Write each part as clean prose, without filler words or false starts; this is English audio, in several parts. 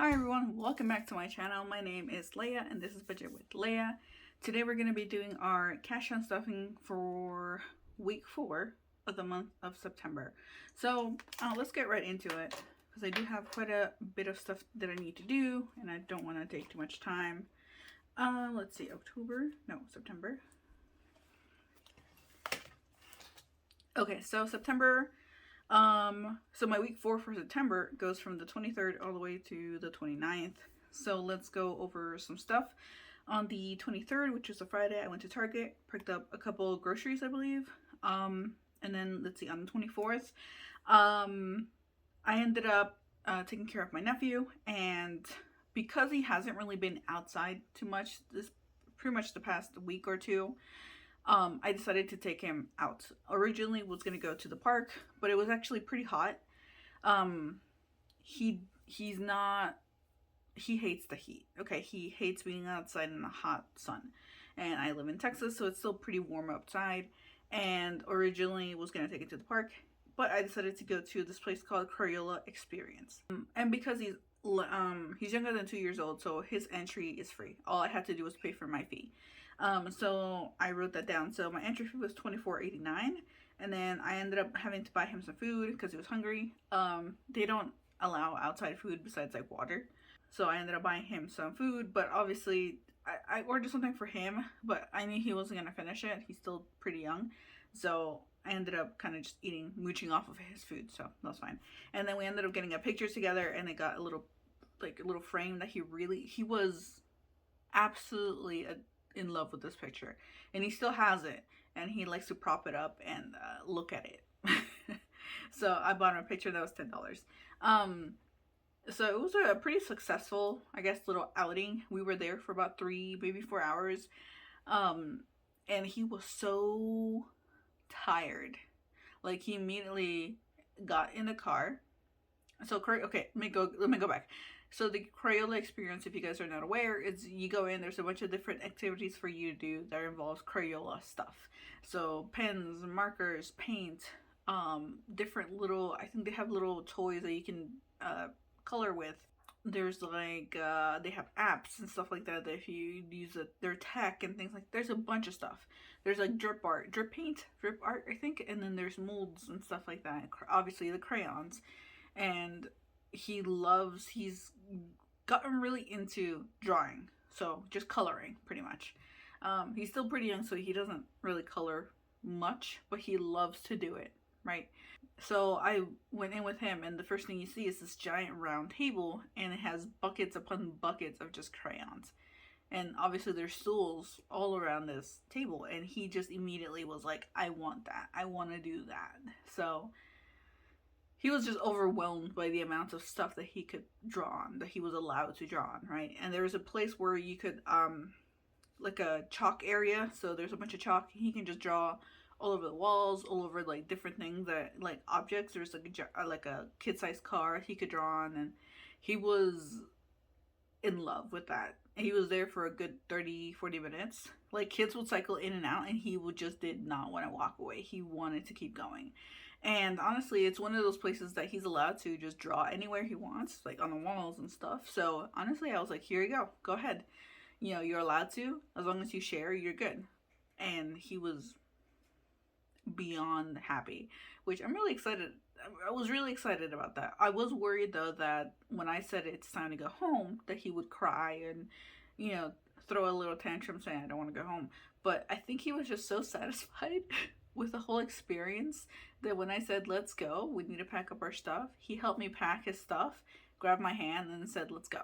Hi everyone, welcome back to my channel. My name is Leia and this is Budget with Leia. Today we're going to be doing our cash unstuffing for week 4 of the month of September. So let's get right into it because I do have quite a bit of stuff that I need to do and I don't want to take too much time. Let's see, September. Okay, so September. So my week 4 for September goes from the 23rd all the way to the 29th. So let's go over some stuff. On the 23rd, which was a Friday, I went to Target, picked up a couple of groceries, I believe. And then let's see, on the 24th, I ended up taking care of my nephew, and because he hasn't really been outside too much pretty much the past week or two, I decided to take him out. Originally was going to go to the park, but it was actually pretty hot. He hates the heat. Okay, he hates being outside in the hot sun. And I live in Texas, so it's still pretty warm outside. And originally was going to take it to the park, but I decided to go to this place called Crayola Experience. And because he's younger than 2 years old, so his entry is free. All I had to do was pay for my fee. So I wrote that down. So my entry fee was $24.89, and then I ended up having to buy him some food because he was hungry. They don't allow outside food besides like water, so I ended up buying him some food. But obviously I ordered something for him, but I knew he wasn't gonna finish it. He's still pretty young, so I ended up kind of just mooching off of his food, so that's fine. And then we ended up getting a picture together, and I got a little frame that he was absolutely in love with this picture, and he still has it, and he likes to prop it up and look at it. So I bought him a picture that was $10. So it was a pretty successful, I guess, little outing. We were there for about 3, maybe 4 hours, and he was so tired. Like, he immediately got in the car. So okay, let me go back. So the Crayola Experience, if you guys are not aware, is you go in, there's a bunch of different activities for you to do that involves Crayola stuff. So pens, markers, paint, different little, I think they have little toys that you can color with. There's like, they have apps and stuff like that if you use their tech and things like, there's a bunch of stuff. There's like drip art, drip art, I think, and then there's molds and stuff like that. Obviously the crayons. And he's gotten really into drawing, so just coloring pretty much. He's still pretty young, so he doesn't really color much, but he loves to do it, right? So I went in with him, and the first thing you see is this giant round table, and it has buckets upon buckets of just crayons. And obviously there's stools all around this table, and he just immediately was like, I want that. I want to do that. So he was just overwhelmed by the amount of stuff that he could draw on, that he was allowed to draw on, right? And there was a place where you could, like a chalk area. So there's a bunch of chalk. He can just draw all over the walls, all over like different things that, like objects. There's like a kid-sized car he could draw on, and he was in love with that. And he was there for a good 30-40 minutes. Like, kids would cycle in and out, and he did not want to walk away. He wanted to keep going. And honestly, it's one of those places that he's allowed to just draw anywhere he wants, like on the walls and stuff. So honestly, I was like, here you go ahead. You know, you're allowed to, as long as you share, you're good. And he was beyond happy, which I'm really excited. I was really excited about that. I was worried though that when I said it's time to go home, that he would cry and, you know, throw a little tantrum saying I don't want to go home. But I think he was just so satisfied with the whole experience that when I said, let's go, we need to pack up our stuff, he helped me pack his stuff, grabbed my hand, and said, let's go.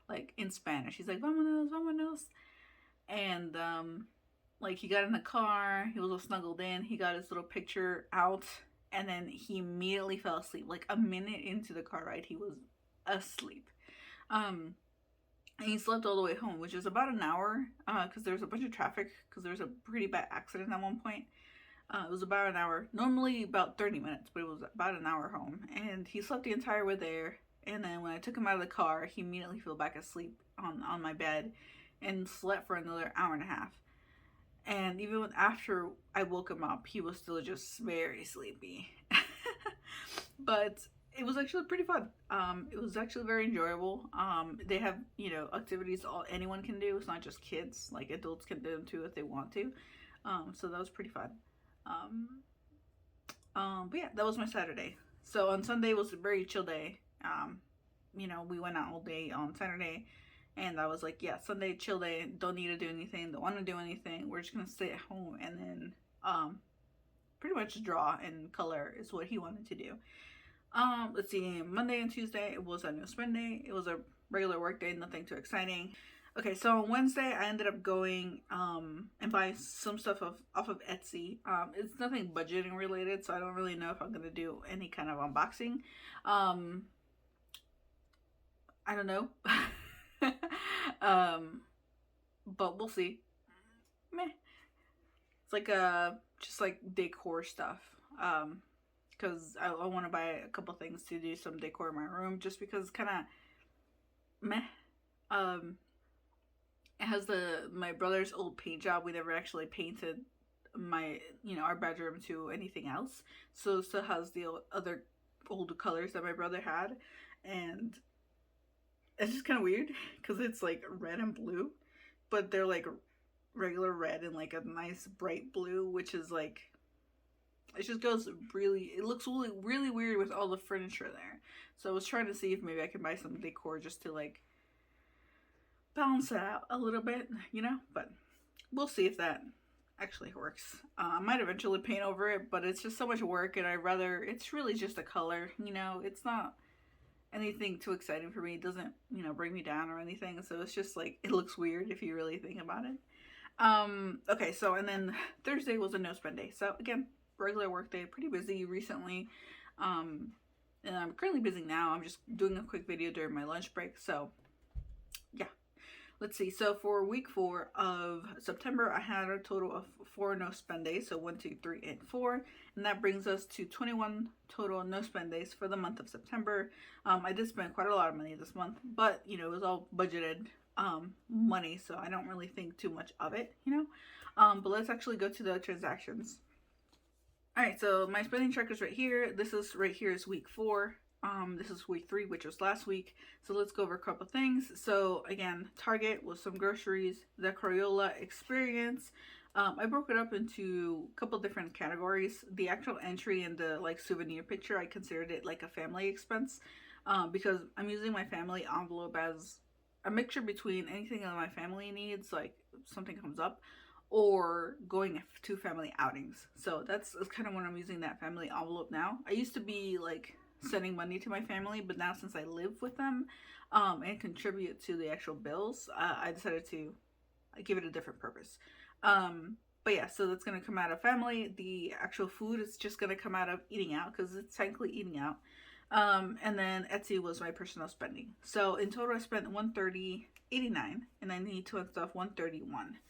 Like, in Spanish. He's like, vámonos, vámonos. And, like, he got in the car, he was all snuggled in, he got his little picture out, and then he immediately fell asleep. Like, a minute into the car ride, he was asleep. And he slept all the way home, which is about an hour, because there was a bunch of traffic, because there was a pretty bad accident at one point. It was about an hour, normally about 30 minutes, but it was about an hour home. And he slept the entire way there. And then when I took him out of the car, he immediately fell back asleep on my bed and slept for another hour and a half. And even after I woke him up, he was still just very sleepy. But it was actually pretty fun. It was actually very enjoyable. They have, activities all anyone can do. It's not just kids. Like adults can do them too if they want to. So that was pretty fun. Um, but yeah, that was my Saturday. So on Sunday was a very chill day. We went out all day on Saturday, and I was like, yeah, Sunday chill day. Don't need to do anything. Don't want to do anything. We're just gonna stay at home and then pretty much draw and color is what he wanted to do. Let's see, Monday and Tuesday, it was a no spend day. It was a regular work day, nothing too exciting. Okay, so on Wednesday, I ended up going and buying some stuff off of Etsy. It's nothing budgeting related, so I don't really know if I'm going to do any kind of unboxing. I don't know. But we'll see. Meh. It's like just like decor stuff. Because I want to buy a couple things to do some decor in my room, just because it's kind of meh. It has my brother's old paint job. We never actually painted our bedroom to anything else, so it still has the other old colors that my brother had, and it's just kind of weird because it's like red and blue, but they're like regular red and like a nice bright blue, which is like, it just goes it looks really, really weird with all the furniture there. So I was trying to see if maybe I could buy some decor just to like balance it out a little bit, but we'll see if that actually works. I might eventually paint over it, but it's just so much work, and it's really just a color, it's not anything too exciting for me. It doesn't, bring me down or anything, so it's just like, it looks weird if you really think about it. Okay, so, and then Thursday was a no spend day, so again, regular work day, pretty busy recently, and I'm currently busy now. I'm just doing a quick video during my lunch break, so yeah. Let's see, so for week 4 of September, I had a total of 4 no spend days, so 1, 2, 3, and 4, and that brings us to 21 total no spend days for the month of September. I did spend quite a lot of money this month, but it was all budgeted money, so I don't really think too much of it, but let's actually go to the transactions. Alright, so my spending tracker is right here. This is right here is week 4. This is week 3, which was last week. So let's go over a couple things. So again, Target was some groceries, the Crayola experience. I broke it up into a couple different categories. The actual entry in the like souvenir picture, I considered it like a family expense, because I'm using my family envelope as a mixture between anything that my family needs, like if something comes up, or going to family outings. So that's kind of when I'm using that family envelope now. I used to be like sending money to my family, but now since I live with them and contribute to the actual bills, I decided to give it a different purpose. But yeah, so that's going to come out of family. The actual food is just going to come out of eating out, because it's technically eating out. And then Etsy was my personal spending. So in total I spent $130.89, and I need to unstuff $131.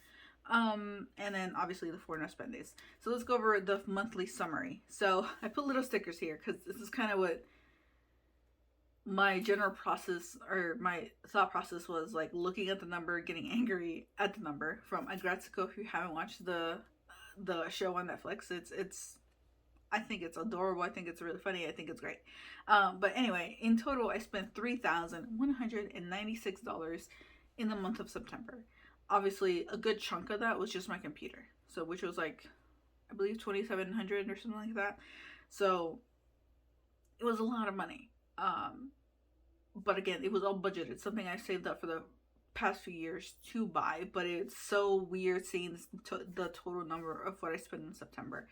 And then obviously the 4 no spend days. So let's go over the monthly summary. So I put little stickers here because this is kind of what my general process, or my thought process was, like looking at the number, getting angry at the number from Agratzico. If you haven't watched the show on Netflix, it's I think it's adorable. I think it's really funny. I think it's great. But anyway, in total I spent $3,196 in the month of September. Obviously, a good chunk of that was just my computer. So, which was like, I believe $2,700 or something like that. So, it was a lot of money. But again, it was all budgeted. Something I saved up for the past few years to buy. But it's so weird seeing the total number of what I spent in September.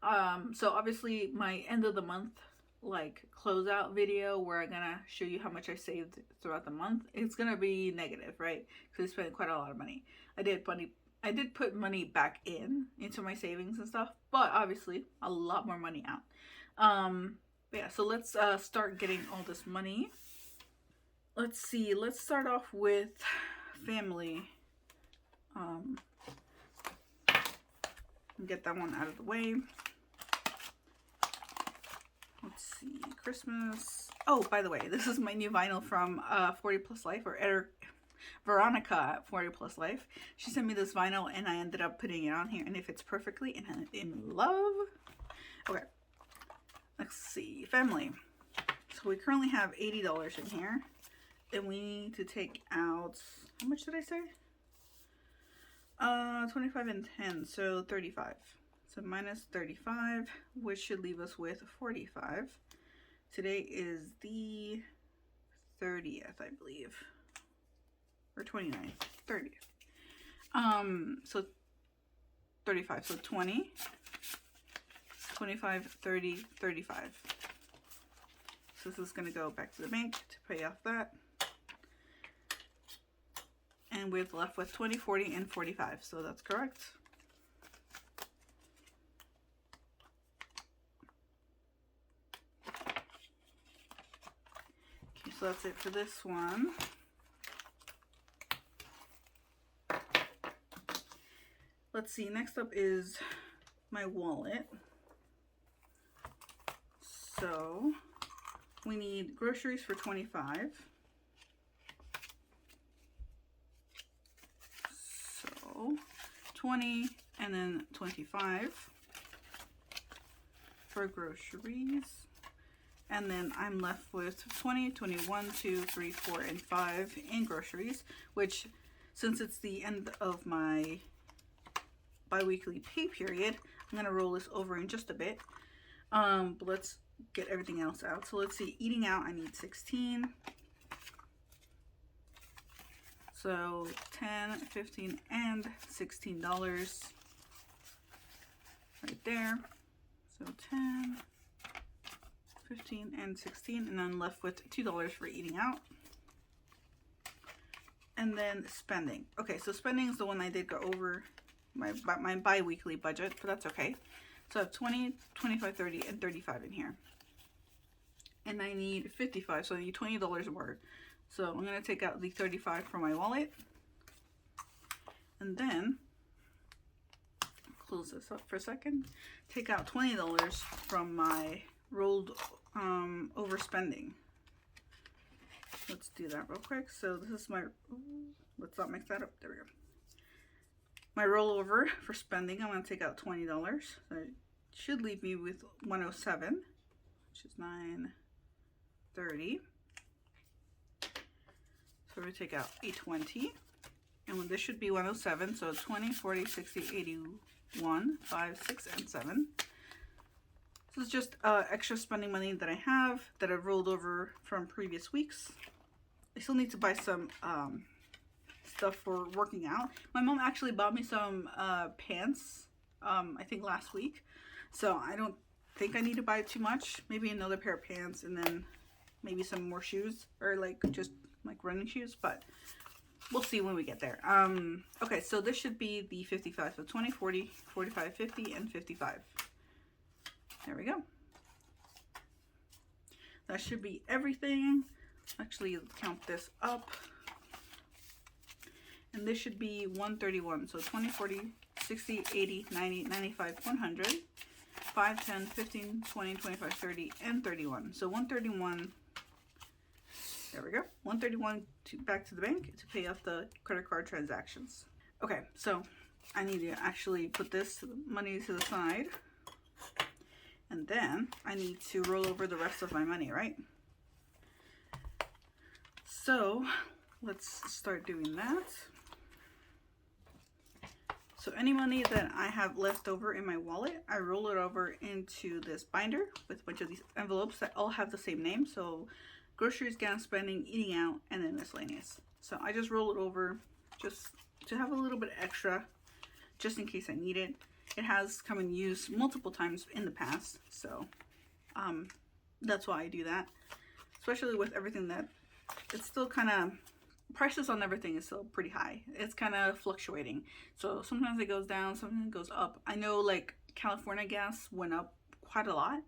So obviously, my end of the month like closeout video where I'm gonna show you how much I saved throughout the month, it's gonna be negative, right? Because I spent quite a lot of money. I did put money back into my savings and stuff, but obviously a lot more money out. Yeah, so let's start getting all this money. Let's see, let's start off with family. Get that one out of the way. Let's see, Christmas. Oh, by the way, this is my new vinyl from 40 Plus Life, or Veronica at 40 Plus Life. She sent me this vinyl and I ended up putting it on here, and it fits perfectly, and I'm in love. Okay, let's see, family. So we currently have $80 in here. And we need to take out, how much did I say? 25 and 10, so 35. So minus 35, which should leave us with 45. Today is the 30th, I believe. Or 29th, 30th. So 35, so 20, 25, 30, 35. So this is going to go back to the bank to pay off that. And we're left with 20, 40, and 45. So that's correct. Okay, so that's it for this one. Let's see, next up is my wallet. So we need groceries for 25. So 20 and then 25 for groceries. And then I'm left with 20, 21, 2, 3, 4, and 5 in groceries, which since it's the end of my bi-weekly pay period, I'm going to roll this over in just a bit. But let's get everything else out. So let's see, eating out, I need 16. So 10, 15, and $16 right there. So 10, 15, and 16, and I'm left with $2 for eating out. And then spending. Okay, so spending is the one I did go over my bi-weekly budget, but that's okay. So I have 20, 25, 30, and 35 in here. And I need 55, so I need $20 more. So I'm going to take out the 35 from my wallet. And then, close this up for a second. Take out $20 from my rolled over spending. Let's do that real quick. So this is my, let's not mix that up. There we go. My rollover for spending, I'm going to take out $20. So it should leave me with 107, which is 930. So we're going to take out a 20. And this should be 107. So 20, 40, 60, 81, 5, 6, and 7. This is just extra spending money that I have that I've rolled over from previous weeks. I still need to buy some stuff for working out. My mom actually bought me some pants, I think last week. So I don't think I need to buy too much. Maybe another pair of pants and then maybe some more shoes or like just like running shoes, but we'll see when we get there. Okay, so this should be the 55. So 20, 40, 45, 50, and 55. There we go. That should be everything. Actually, count this up. And this should be 131. So 20, 40, 60, 80, 90, 95, 100, 5, 10, 15, 20, 25, 30, and 31. So 131. There we go. 131 back to the bank to pay off the credit card transactions. Okay, so I need to actually put this money to the side. And then I need to roll over the rest of my money, right? So let's start doing that. So any money that I have left over in my wallet, I roll it over into this binder with a bunch of these envelopes that all have the same name. So groceries, gas, spending, eating out, and then miscellaneous. So I just roll it over just to have a little bit extra, just in case I need it. It has come in use multiple times in the past, so that's why I do that. Especially with everything that, it's still kind of, prices on everything is still pretty high. It's kind of fluctuating. So sometimes it goes down, sometimes it goes up. I know like California gas went up quite a lot,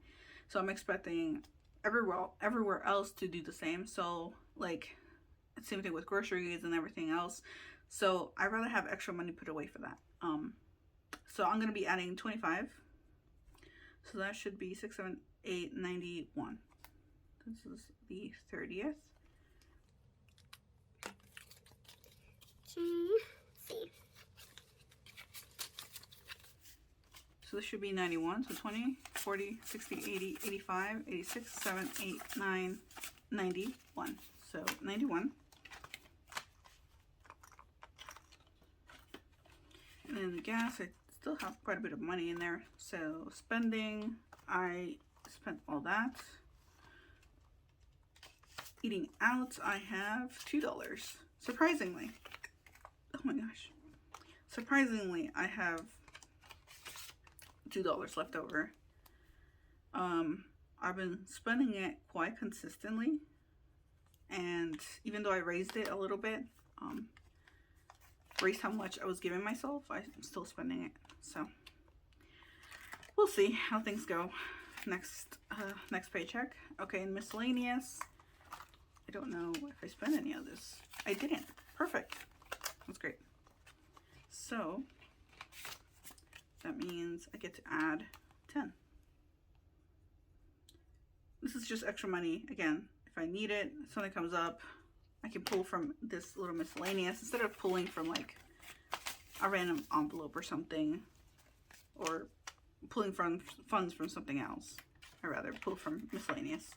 so I'm expecting everywhere else to do the same. So like, same thing with groceries and everything else. So I'd rather have extra money put away for that. So I'm going to be adding 25. So that should be 6, 7, 8, 91. This is the 30th. So this should be 91. So 20, 40, 60, 80, 85, 86, 7, 8, 9, 91. So 91. And then the gas, I still have quite a bit of money in there. So spending, I spent all that. Eating out, I have $2. Surprisingly. Oh my gosh. Surprisingly, I have $2 left over. I've been spending it quite consistently. And even though I raised it a little bit, raised how much I was giving myself, I'm still spending it. So we'll see how things go next paycheck. Okay, and miscellaneous, I don't know if I spent any of this. I didn't. Perfect. That's great. So that means I get to add 10. This is just extra money. Again, if I need it, if something comes up, I can pull from this little miscellaneous instead of pulling from like a random envelope or something, or pulling from funds from something else. I'd rather pull from miscellaneous.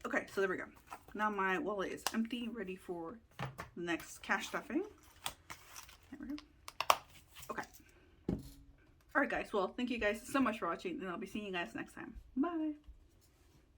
Okay, so there we go. Now my wallet is empty, ready for the next cash stuffing. There we go. Okay. Alright guys, well, thank you guys so much for watching, and I'll be seeing you guys next time. Bye!